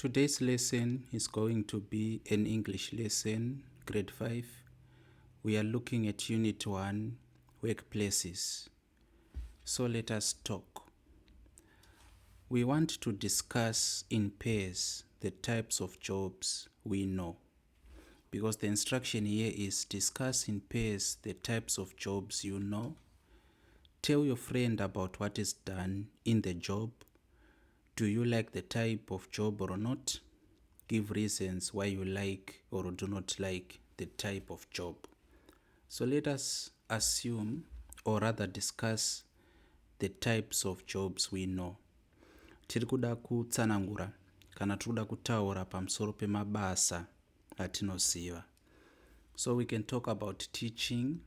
Today's lesson is going to be an English lesson, grade 5. We are looking at Unit 1, Workplaces. So let us talk. We want to discuss in pairs the types of jobs we know. Because the instruction here is discuss in pairs the types of jobs you know. Tell your friend about what is done in the job. Do you like the type of job or not? Give reasons why you like or do not like the type of job. So let us assume or rather discuss the types of jobs we know. Tiri kuda kutsanangura kana tiri kuda kutaura pamusoro pemabasa atinoziva. So we can talk about teaching.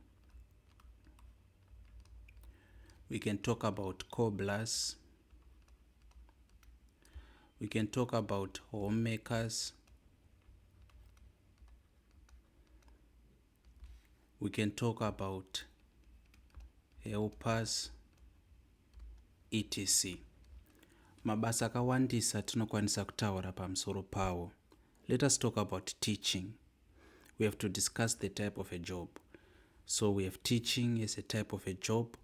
We can talk about cobblers. We can talk about homemakers. We can talk about helpers, etc. Mabasa akawandisa tinokwanisa kutaura pamusoro pawo. Let us talk about teaching. We have to discuss the type of a job. So we have teaching as a type of a job.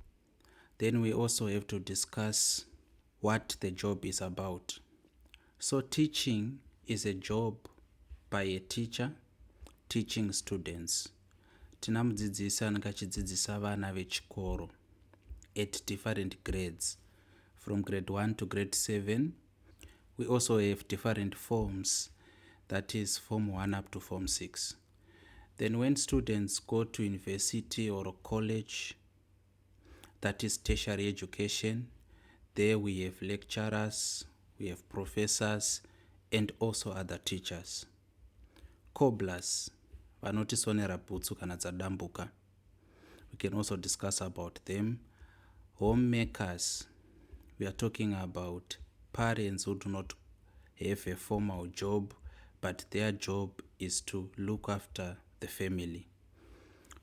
Then we also have to discuss what the job is about. So teaching is a job by a teacher teaching students. Tina mudzidzisi anenge achidzidzisa vana vechikoro at different grades, from grade 1 to grade 7. We also have different forms, that is form 1 up to form 6. Then when students go to university or college, that is tertiary education, there we have lecturers, we have professors, and also other teachers. Cobblers, vanotisonera bhutsu kana dzadambuka. We can also discuss about them. Homemakers, we are talking about parents who do not have a formal job, but their job is to look after the family,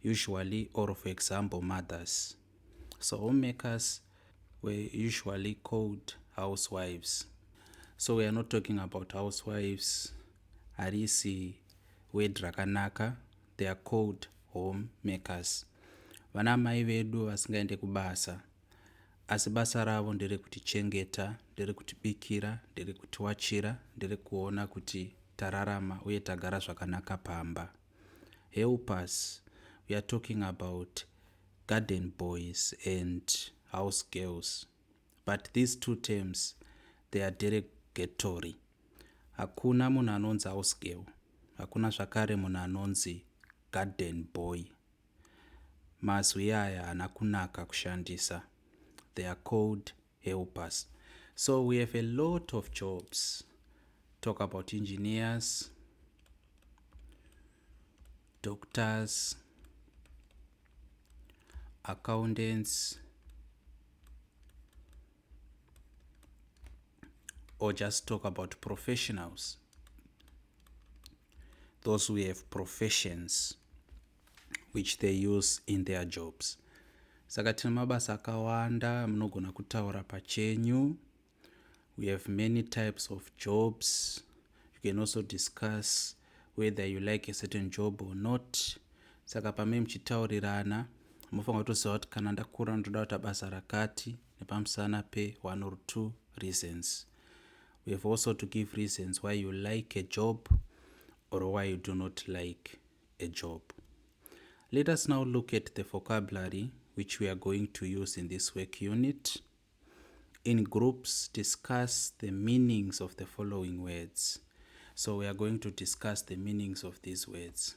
usually, or for example, mothers. So homemakers were usually called housewives. So we are not talking about housewives harisi word rakanaka. They are called homemakers. Vana mai vedu vasingaende kubasa, asi basa ravo ndere kutichengeta, ndere kutibikira, ndere kutiwachira, ndere kuona kuti tararama uye tagara zvakanaka pamba. Helpers, we are talking about garden boys and house girls. But these two terms, they are derogatory. Hakuna munhu anonzi house girl, hakuna zvakare munhu anonzi garden boy. Mazwi aya haana kunaka kushandisa. They are called helpers. So we have a lot of jobs. Talk about engineers, doctors, accountants, or just talk about professionals. Those who have professions which they use in their jobs. Saka tina mabasa akawanda munogona kutaura pachenyu. We have many types of jobs. You can also discuss whether you like a certain job or not. Saka pamene muchitaurirana munofanira kutoziva kuti kana ndakura ndoda kuita basa rakati nepamusana pe 1 or 2 reasons. We have also to give reasons why you like a job or why you do not like a job. Let us now look at the vocabulary which we are going to use in this work unit. In groups, discuss the meanings of the following words. So we are going to discuss the meanings of these words.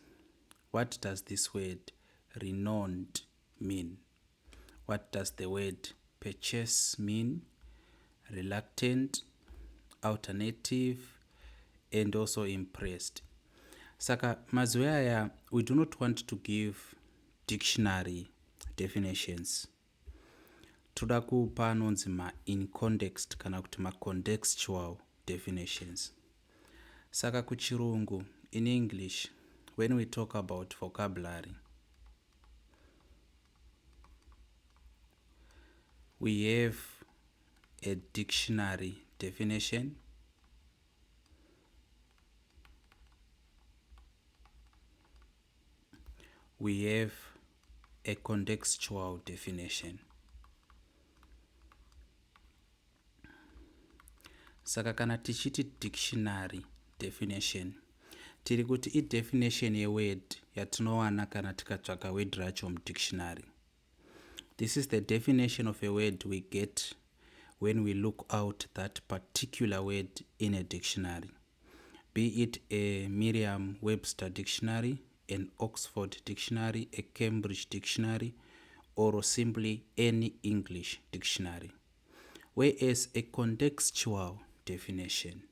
What does this word renowned mean? What does the word purchase mean? Reluctant, alternative, and also impressed. Saka mazwi aya, we do not want to give dictionary definitions. Toda kupa anonzi in context kana kuti contextual definitions. Saka kuchirungu, in English, when we talk about vocabulary, we have a dictionary definition, we have a contextual definition. Saka kana tichiti dictionary definition, tiri kuti i-definition ye-word yatinowana kana tikatsvaka word racho mudictionary. This is the definition of a word we get when we look out that particular word in a dictionary, be it a Merriam-Webster dictionary, an Oxford dictionary, a Cambridge dictionary, or simply any English dictionary. Whereas a contextual definition,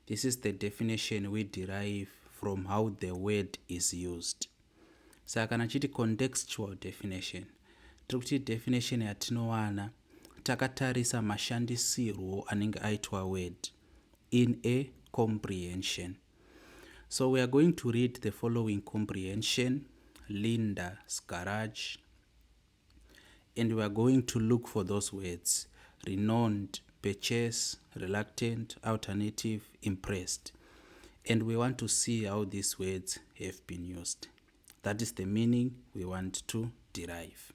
this is the definition we derive from how the word is used. Saka kana chiti contextual definition, tiri kuti definition yatinowana takatarisa mashandisirwo anenge aitwa word in a comprehension. So we are going to read the following comprehension, Linda's garage, and we are going to look for those words: renowned, purchase, reluctant, alternative, impressed. And we want to see how these words have been used. That is the meaning we want to derive.